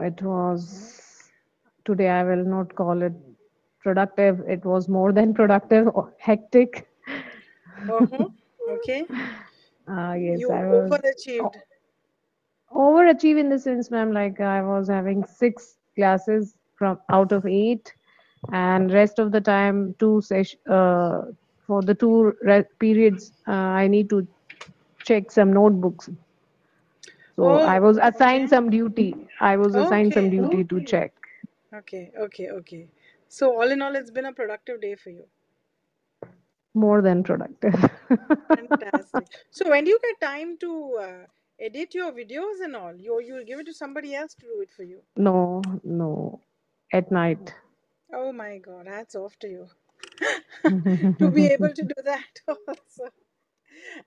it was today. I will not call it productive. It was more than productive, hectic. Uh-huh. Okay. Yes, You I was overachieved. overachieve in the sense, ma'am, like I was having six classes from out of eight, and rest of the time for the periods I need to check some notebooks. So I Oh, was assigned okay. some duty. I was assigned some Okay. duty to check. Okay. Okay. Okay. So all in all, it's been a productive day for you. More than productive. Fantastic. So when do you get time to edit your videos and all? You give it to somebody else to do it for you. No, no, at night. Oh my God, hats off to you to be able to do that also.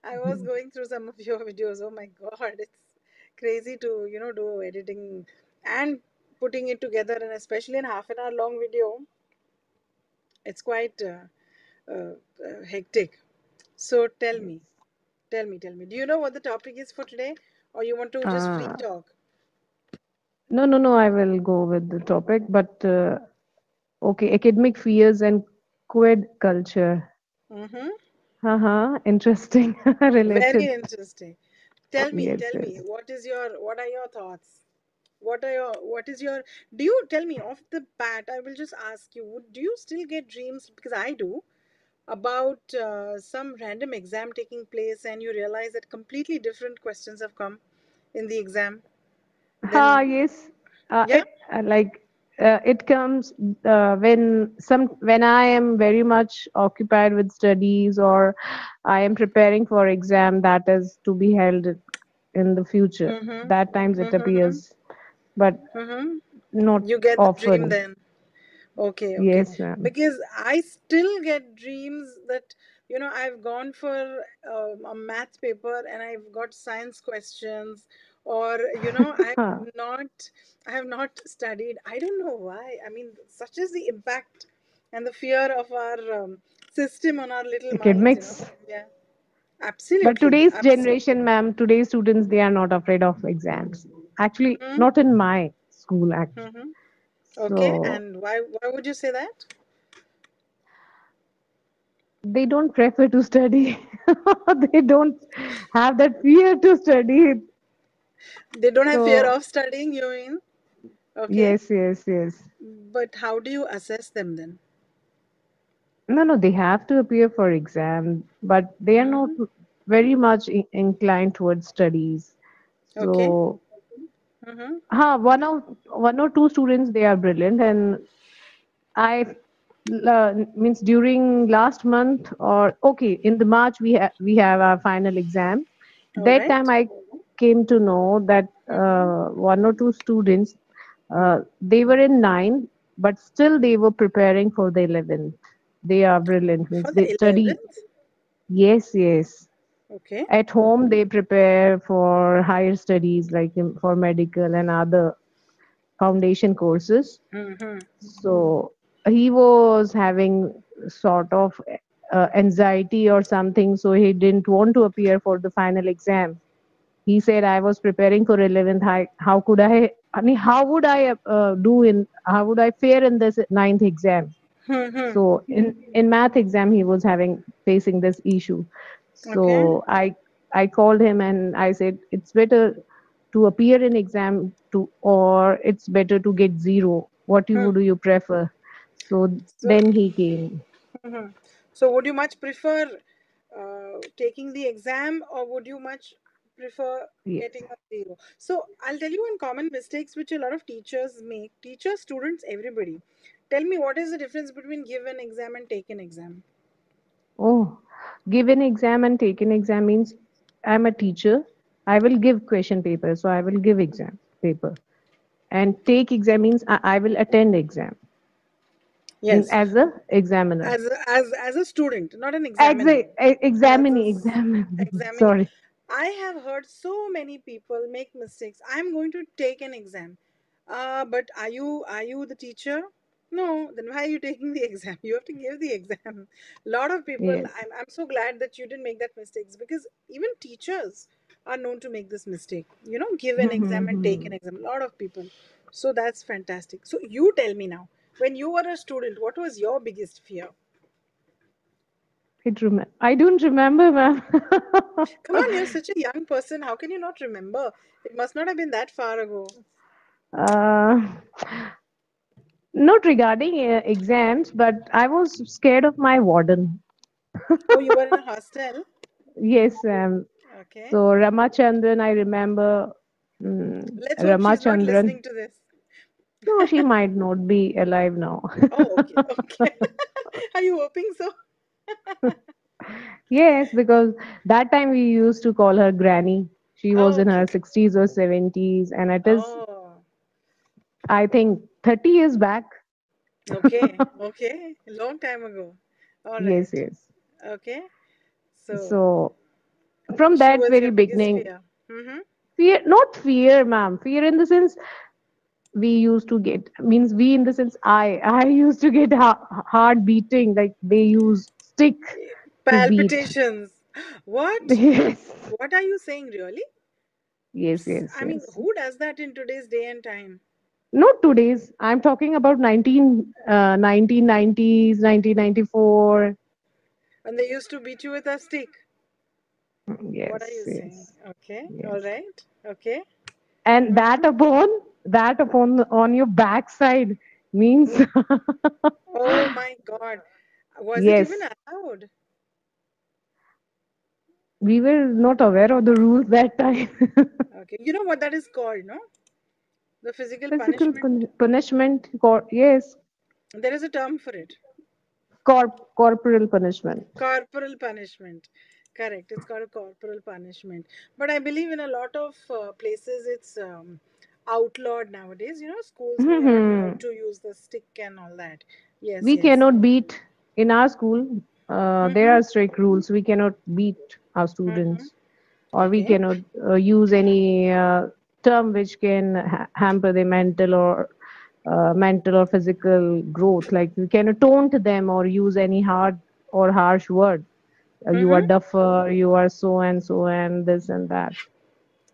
I was going through some of your videos. Oh my God, it's crazy to do editing and putting it together, and especially in half an hour long video, it's quite hectic. So tell me, do you know what the topic is for today, or you want to just free Uh, talk? no, no, no. I will go with the topic, but okay, academic fears and quid culture. Mm-hmm. Haha, interesting, Very related. interesting. Yes, Tell me, yes. what are your thoughts? What is your, do you tell me off the bat? I will just ask you, do you still get dreams? Because I do, about some random exam taking place, and you realize that completely different questions have come in the exam. Ha, Then, yes. yeah. It like it comes when I am very much occupied with studies or I am preparing for exam that is to be held in the future. Mm-hmm. That times it Mm-hmm. appears, but Mm-hmm. not You get the dream often. then. Okay, okay. Yes, ma'am. Because I still get dreams that, I've gone for a math paper and I've got science questions, or, not, I have not studied. I don't know why. I mean, such is the impact and the fear of our system on our little minds. Academics. Yeah, But absolutely. today's Absolutely. generation, ma'am, today's students, they are not afraid of exams. Actually, Mm-hmm. not in my school, actually. Mm-hmm. Okay, So and why would you say that? they don't prefer to study. They don't have that fear to study. They don't have fear So of studying, you mean? Okay. yes, yes, yes. But how do you assess them then? No, no, they have to appear for exam, but they are not Hmm. very much inclined towards studies. Okay. So, Mm-hmm. one or two students they are brilliant, and I means during last month or okay in the March we have our final exam. All That right. time I came to know that Mm-hmm. one or two students they were in nine, but still they were preparing for the 11th. They are brilliant. Means For they the study. 11th? Yes, yes. Okay. At home they prepare for higher studies like for medical and other foundation courses. Mm-hmm. So he was having sort of anxiety or something, so he didn't want to appear for the final exam. He said, "I was preparing for 11th. How could I? I mean, how would I how would I fare in this ninth exam?" Mm-hmm. So in math exam, he was having facing this issue. Okay. So I called him and I said, "It's better to appear in exam to or it's better to get zero. What Hmm. do you prefer?" So So, then he came. mhm. So would you much prefer taking the exam, or would you much prefer Yes. getting a zero? So I'll tell you one common mistakes which a lot of teachers make. Teachers, students, everybody. Tell me, what is the difference between give an exam and take an exam? Oh, give an exam and take an exam means I'm a teacher. I will give question paper, so I will give exam paper. And take exam means I will attend exam Yes, as a examiner. as a student, not an examiner. As a Examining. examining. Sorry. I have heard so many people make mistakes. I'm going to take an exam. But are you the teacher? No, then why are you taking the exam? You have to give the exam. A lot of people, Yes. I'm so glad that you didn't make that mistakes, because even teachers, are known to make this mistake. Give an exam and take an exam. A lot of people. So that's fantastic. So you tell me now, when you were a student, what was your biggest fear? I don't remember, ma'am. Come on, you're such a young person. How can you not remember? It must not have been that far ago. uh, Not regarding exams, but I was scared of my warden. Oh, you were in a hostel? Yes, Okay. so Ramachandran, I remember. Let's hope she's not Ramachandran. listening to this. No, she might not be alive now. Oh, okay. Okay. Are you hoping so? Yes, because that time we used to call her Granny. She was Oh, in okay. her Okay. 60s or 70s, and it is, Oh, I think, 30 years back. okay. Okay. A long time ago. All Yes, right. yes. Okay. So So, from she that was very your biggest beginning, fear. Mm-hmm. fear, not fear, ma'am, fear in the sense we used to get, means we in the sense I used to get heart beating, like they use stick to beat. Palpitations. What? Yes, What are you saying, really? yes, yes, I mean, yes. who does that in today's day and time? Not today's. I'm talking about 1990s, 1994. And they used to beat you with a stick. What are Yes, you saying? yes, Okay. All yes. right. Okay. And Mm-hmm. that upon on your backside means Oh my God. Was it even yes, allowed? we were not aware of the rules that time. Okay. You know what that is called, no? The physical Physical punishment. punishment, yes, There is a term for it. corporal punishment. Corporal punishment. Correct. It's called a corporal punishment. But I believe in a lot of places it's outlawed nowadays. Schools, we are not allowed to use the stick and all that. Yes, We yes. cannot beat in our school. There Mm-hmm. are strict rules. We cannot beat our Mm-hmm. students, or we Okay. cannot use any term which can hamper the mental or physical growth. Like we cannot taunt them or use any hard or harsh word. You are Mm-hmm. duffer, you are so and so, and this and that.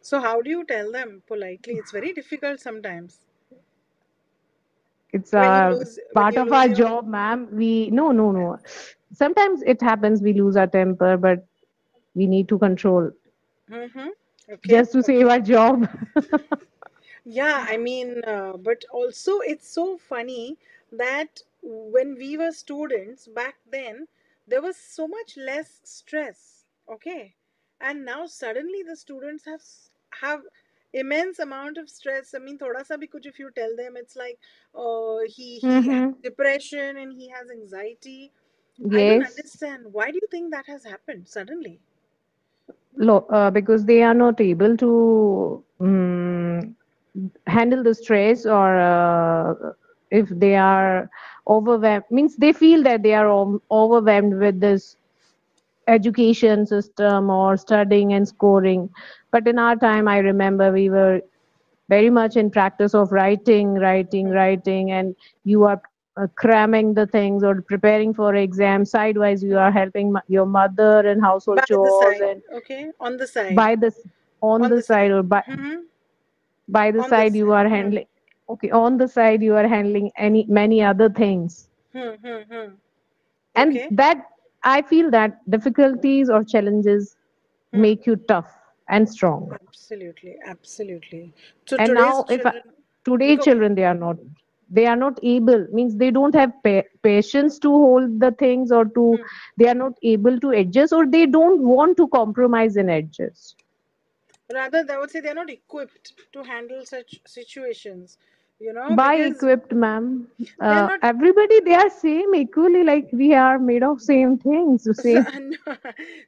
So how do you tell them politely? It's very difficult sometimes It's when you a lose when part you of lose our your. job, ma'am. We no, no, no. Sometimes it happens we lose our temper, but we need to control Mm-hmm. Okay. just to save Okay. our job. Yeah, I mean, but also it's so funny that when we were students back then, there was so much less stress. Okay, and now suddenly the students have immense amount of stress. I mean, thoda sa bhi kuch if you tell them, it's like, he has Hmm. depression and he has anxiety. I don't Yes. understand. Why do you think that has happened suddenly? Because they are not able to handle the stress, or if they are overwhelmed, means they feel that they are overwhelmed with this education system or studying and scoring. But in our time, I remember we were very much in practice of writing, writing, writing, and you are cramming the things or preparing for exams. Sidewise, you are helping your mother in household By the chores, side, and okay, on the side, by this on on the the side, side. or Hmm. by the On the side you side. are handling, okay, on the side you are handling any many other things. Hmm, hmm, hmm. And Okay. that, I feel that difficulties or challenges Hmm. make you tough and strong. Absolutely, absolutely. So And today's now if children, today go ahead. children, they are not able, means they don't have patience to hold the things, or to, Hmm. they are not able to adjust, or they don't want to compromise and adjust. Rather, I would say they're not equipped to handle such situations, By because equipped, ma'am, they're not. everybody, they are same equally, like we are made of same things, the So, same.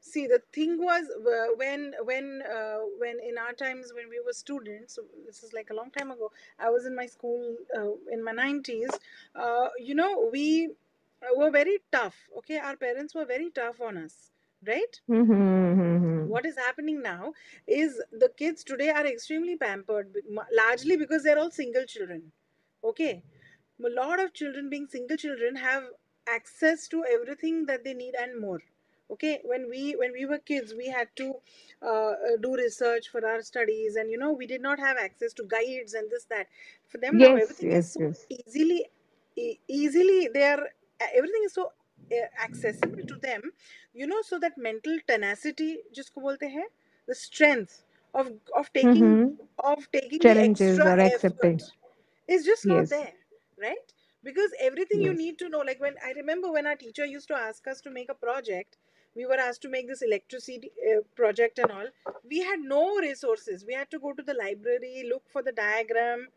see, the thing was when in our times when we were students, so this is like a long time ago. I was in my school in my 90s. We were very tough. Okay, our parents were very tough on us, right? Mm-hmm. What is happening now is the kids today are extremely pampered, largely because they're all single children. Okay, a lot of children being single children have access to everything that they need and more. Okay, when we were kids, we had to do research for our studies, and we did not have access to guides and this that. For them now, Yes, everything is yes, so yes. easily they are everything is so accessible to them, so that mental tenacity jisko bolte hai, the strength of of taking Mm-hmm. of taking the Challenges extra or accepting. effort is just not Yes. there, right? Because everything you Yes. need to know, like when I remember when our teacher used to ask us to make a project, we were asked to make this electricity project and all. We had no resources. We had to go to the library, look for the diagram,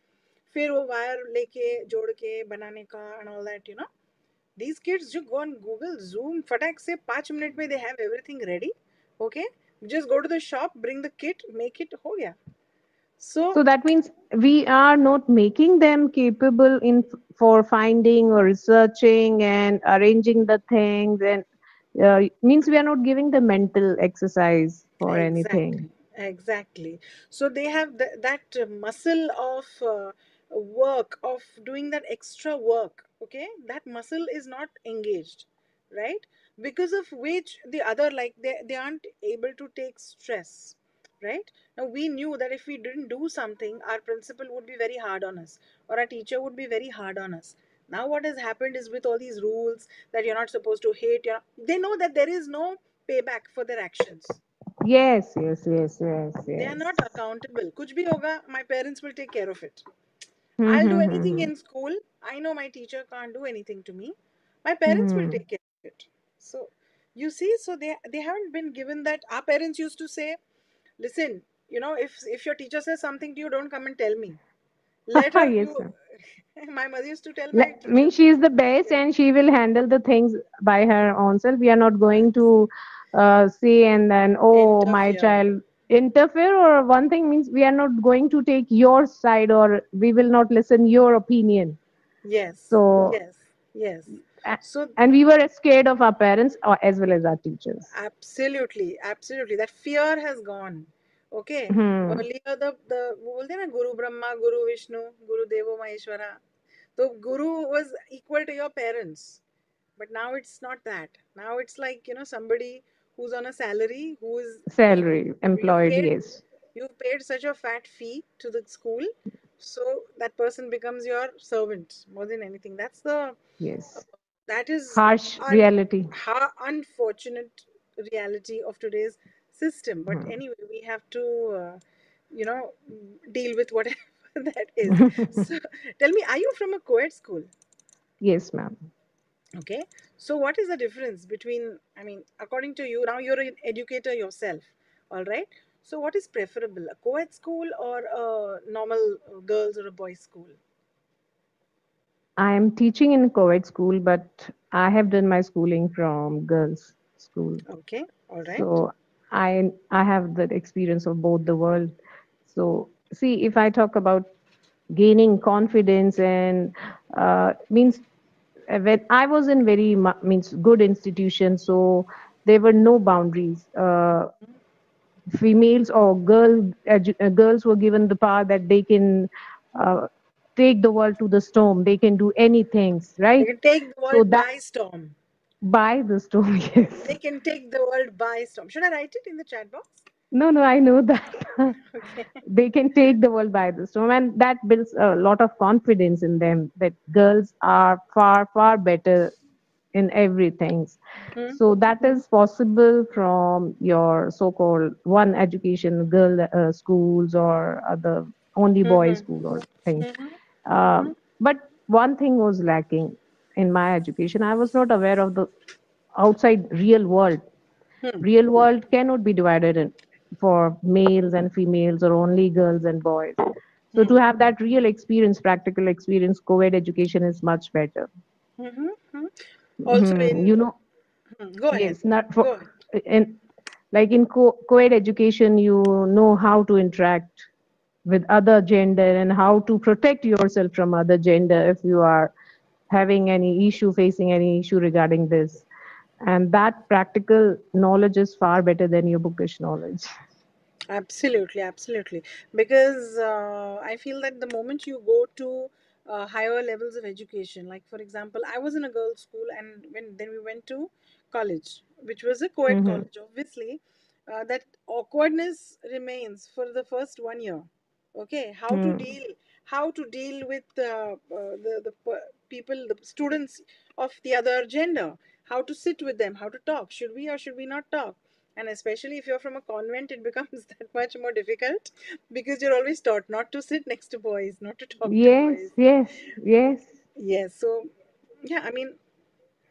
फिर वो wire लेके जोड़ के बनाने का and all that, these kids just go on Google, Zoom, फटाक से 5 minute में they have everything ready. Okay, just go to the shop, bring the kit, make it, हो गया. So So that means we are not making them capable in for finding or researching and arranging the things, and means we are not giving the mental exercise for anything. exactly, exactly. So they have that muscle of work, of doing that extra work. Okay, that muscle is not engaged, right? Because of which the other, like they aren't able to take stress, right? Now we knew that if we didn't do something, our principal would be very hard on us, or our teacher would be very hard on us. Now what has happened is with all these rules that you're not supposed to hit, they know that there is no payback for their actions. Yes, yes, yes, yes, They are yes. not accountable. कुछ भी होगा, my parents will take care of it. Hmm, I'll do hmm, hmm, anything hmm. in school. I know my teacher can't do anything to me. My parents will Hmm. take care of it. So you see, so they haven't been given that. Our parents used to say, listen, if your teacher says something to you, don't come and tell me. Let her you. Yes, ma'am. My mother used to tell my teacher, Means she is the best and she will handle the things by her own self. We are not going to say and then, oh, my interfere. child interfere, or one thing means we are not going to take your side or we will not listen your opinion. Yes, So, yes, yes. a- So and we were scared of our parents or as well as our teachers. absolutely, absolutely. That fear has gone. Okay. Hmm. Earlier the वो बोलते हैं ना, गुरु ब्रह्मा, गुरु विष्णु, गुरु देवो Maheshwara. So guru was equal to your parents. But now it's not that. Now it's like, somebody who's on a salary, who is you Salary, you've employed, paid yes. you've paid such a fat fee to the school, so that person becomes your servant more than anything. Yes. That is Harsh un, reality. unfortunate reality of today's system. But Hmm. anyway, we have to you know deal with whatever that is. So tell me, are you from a co-ed school? Yes, ma'am. Okay, so what is the difference between, I mean, according to you, now you're an educator yourself, all right? So what is preferable, a co-ed school or a normal girls or a boys school? I am teaching in co-ed school, but I have done my schooling from girls' school. Okay, all right. So I have the experience of both the world. So see, if I talk about gaining confidence and means when I was in very means good institution, so there were no boundaries. Females or girls were given the power that they can uh, take the world to the storm. They can do anything, They right? can take the So world that by storm. by the storm, yes. They can take the world by storm. Should I write it in the chat box? No, no, I know that. Okay. They can take the world by the storm, and that builds a lot of confidence in them that girls are far, far better in everything. Hmm? So that is possible from your so-called one education, girl schools or other only boys Hmm. school or things. Hmm. Hmm. But one thing was lacking in my education. I was not aware of the outside real world. Hmm. Real world cannot be divided in for males and females or only girls and boys. So to Hmm. have that real experience, practical experience, co-ed education is much better. Hmm. Hmm. Also Hmm. in, You know, go ahead. yes, not Go for ahead. in like in co-ed education, you know how to interact with other gender and how to protect yourself from other gender if you are having any issue, facing any issue regarding this. And that practical knowledge is far better than your bookish knowledge. Absolutely, absolutely. Because I feel that the moment you go to higher levels of education, like for example, I was in a girls' school, and when then we went to college, which was a co-ed Mm-hmm. college. Obviously, that awkwardness remains for the first 1 year. Okay, how to deal with people, the students of the other gender, how to sit with them, how to talk, should we or should we not talk, and especially if you're from a convent, it becomes that much more difficult because you're always taught not to sit next to boys, not to talk to boys. Yes, yes, yes. Yes, so yeah, I mean,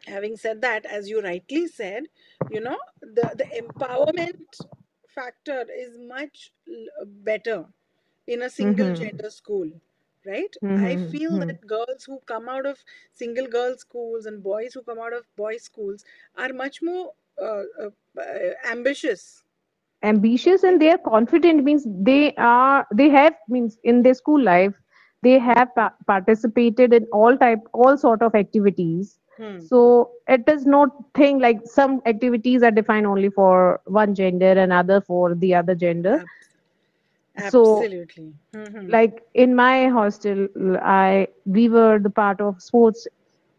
having said that, as you rightly said, the empowerment factor is much better in a single Mm-hmm. gender school, right? I feel Mm-hmm. that girls who come out of single girl schools and boys who come out of boys schools are much more ambitious. Ambitious, Okay. and they are confident, means they have, means in their school life they Hmm. have participated in all sort of activities. Hmm. So it is not thing like some activities are defined only for one gender and other for the other gender. Ab- So Absolutely. Hmm. like in my hostel, I we were the part of sports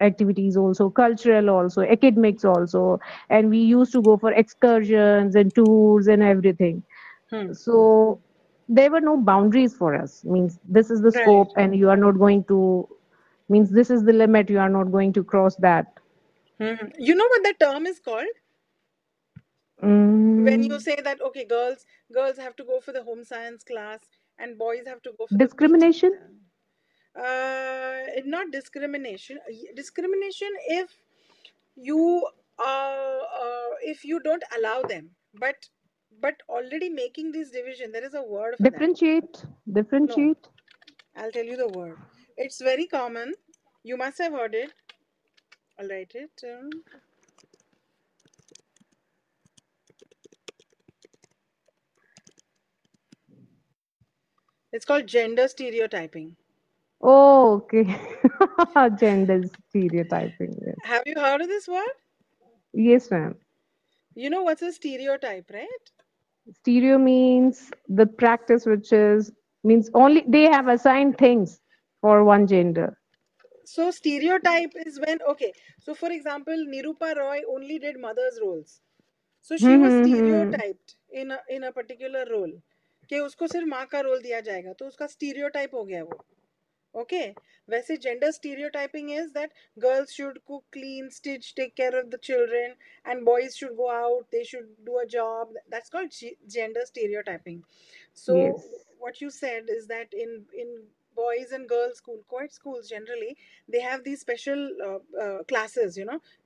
activities also, cultural also, academics also, and we used to go for excursions and tours and everything. Hmm. So there were no boundaries for us, means this is the Right. scope and you are not going to, means this is the limit, you are not going to cross that. Hmm. You know what that term is called? When you mm, say that, okay, girls have to go for the home science class and boys have to go for the PT Discrimination. class. Not discrimination. Discrimination you if you don't allow them, but already making this division, there is a word for that. Differentiate. No, Differentiate. I'll tell you the word. It's very common. You must have heard it. I'll write it. It's called gender stereotyping. Oh, okay. Gender stereotyping, yes. Have you heard of this word? Yes, ma'am. You know what's a stereotype, right? Stereo means the practice which is, means only they have assigned things for one gender. So stereotype is when, okay, so for example, Nirupa Roy only did mother's roles. So she Hmm, was hmm, hmm. stereotyped in a particular role कि उसको सिर्फ माँ का role दिया जाएगा तो उसका stereotype हो गया वो. Okay. वैसे gender stereotyping is that girls should cook, clean, stitch, take care of the children, and boys should go out, they should do a job. That's called gender stereotyping. So Yes. what you said is that in boys and girls school, co-ed schools generally, they have these special classes.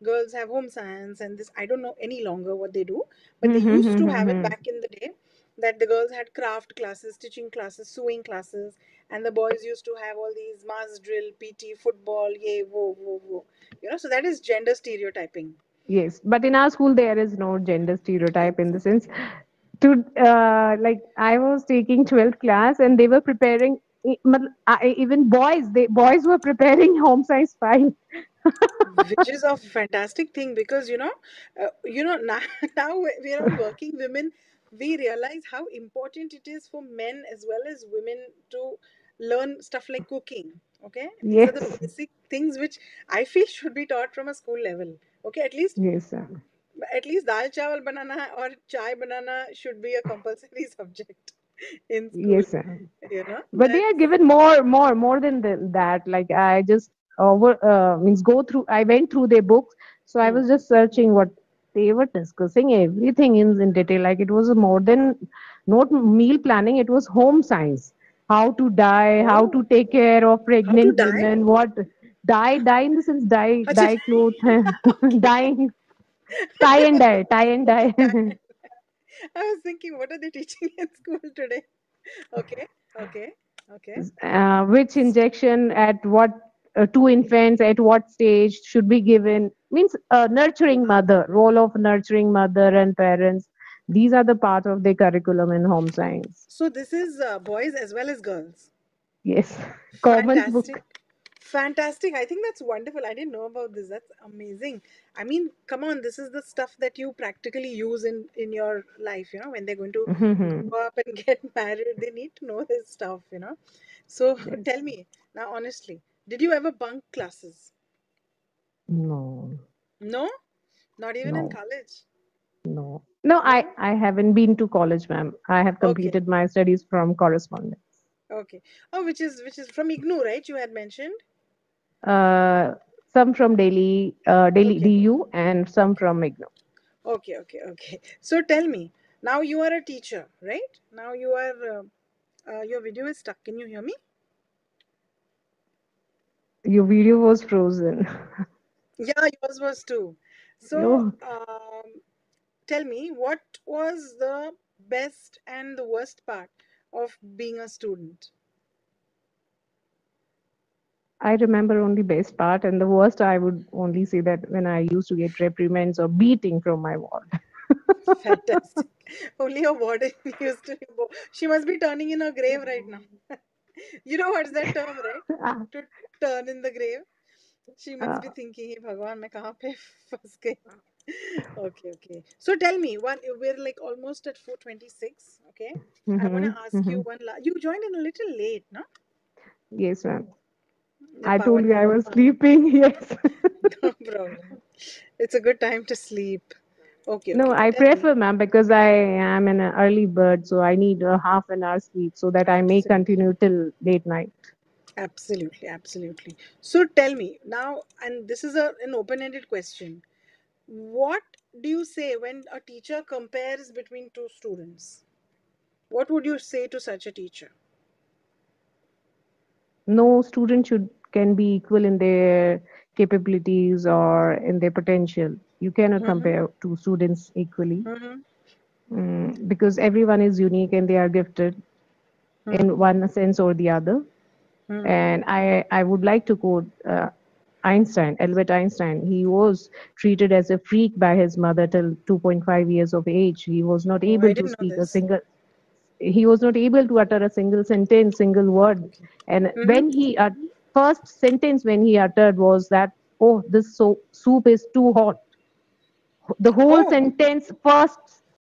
Girls have home science and this. I don't know any longer what they do, but Hmm, they hmm, used hmm, to hmm, have it hmm. back in the day. That the girls had craft classes, stitching classes, sewing classes, and the boys used to have all these mass drill, PT, football, yay, whoa, whoa, whoa. So that is gender stereotyping. Yes, but in our school there is no gender stereotype in the sense Exactly. to like I was taking 12th class and they were preparing even boys were preparing home science file. Which is a fantastic thing because now now we're all working women. We realize how important it is for men as well as women to learn stuff like cooking. Okay, these are the Yes, basic things which I feel should be taught from a school level. Okay, yes, at least dal chawal banana or chai banana should be a compulsory subject in school. yes, ma'am. But they are That's given more than that. Like I just over means go through. I went through their books, so I hmm. was just searching what they were discussing everything in detail. Like it was more than not meal planning. It was home science. How to die, how to Oh, take care of how to pregnant die? women, what die in the sense Achha, dye clothes, okay. dyeing, tie and dye. Die. I was thinking, what are they teaching in school today? Okay, okay, okay. Which injection at what to infants at what stage should be given, means nurturing Wow. mother, role of nurturing mother and parents. These are the part of the curriculum in home science. So this is boys as well as girls. Yes. Common Fantastic. book. Fantastic. I think that's wonderful. I didn't know about this. That's amazing. I mean, come on, this is the stuff that you practically use in your life, when they're going to Mhm. grow up and get married, they need to know this stuff. So Yes. tell me, now honestly, did you ever bunk classes? No. No? Not even in No, college? no, no. I No? I haven't been to college, ma'am. I have Okay. completed my studies from correspondence. Okay. Oh, which is from IGNU, right? You had mentioned. Uh, some from Delhi, Delhi Okay. DU, and some Okay. from IGNOU. Okay. Okay. Okay. So tell me, now you are a teacher, right? Now you are. Your video is stuck. Can you hear me? Your video was frozen. Yeah, yours was too. So, Oh, tell me, what was the best and the worst part of being a student? I remember only best part, and the worst I would only say that when I used to get reprimands or beating from my ward. Fantastic. Only your warden used to. She must be turning in her grave right now. You know what's that term, right? Ah, To turn in the grave. She must be ah, thinking, "Hey, Bhagwan, मैं कहाँ पे फंस गई?" Okay, okay. So tell me, we're like almost at 4:26. Okay, I want to mhm, ask you mhm. one. You joined in a little late, no? Yes, ma'am. The I power told you I nap. was sleeping. Yes. No problem. It's a good time to sleep. Okay, No, okay. I Tell me. prefer, ma'am, because I am an early bird, so I need a half an hour sleep so that I may Absolutely. continue till late night. Absolutely, absolutely. So tell me now, and this is an open-ended question. What do you say when a teacher compares between two students? What would you say to such a teacher? No student should can be equal in their capabilities or in their potential. You cannot Mm-hmm, compare two students equally, mm-hmm, because everyone is unique and they are gifted in mm-hmm, one sense or the other. mm-hmm. And I would like to quote Einstein, Albert Einstein. He was treated as a freak by his mother till 2.5 years of age. He was not Oh, I able to didn't know speak a this. single. He was not able to utter a single sentence, single word. Okay. And Mm-hmm. when he first sentence when he uttered was that, "Oh, this soup is too hot." The whole Oh, sentence, first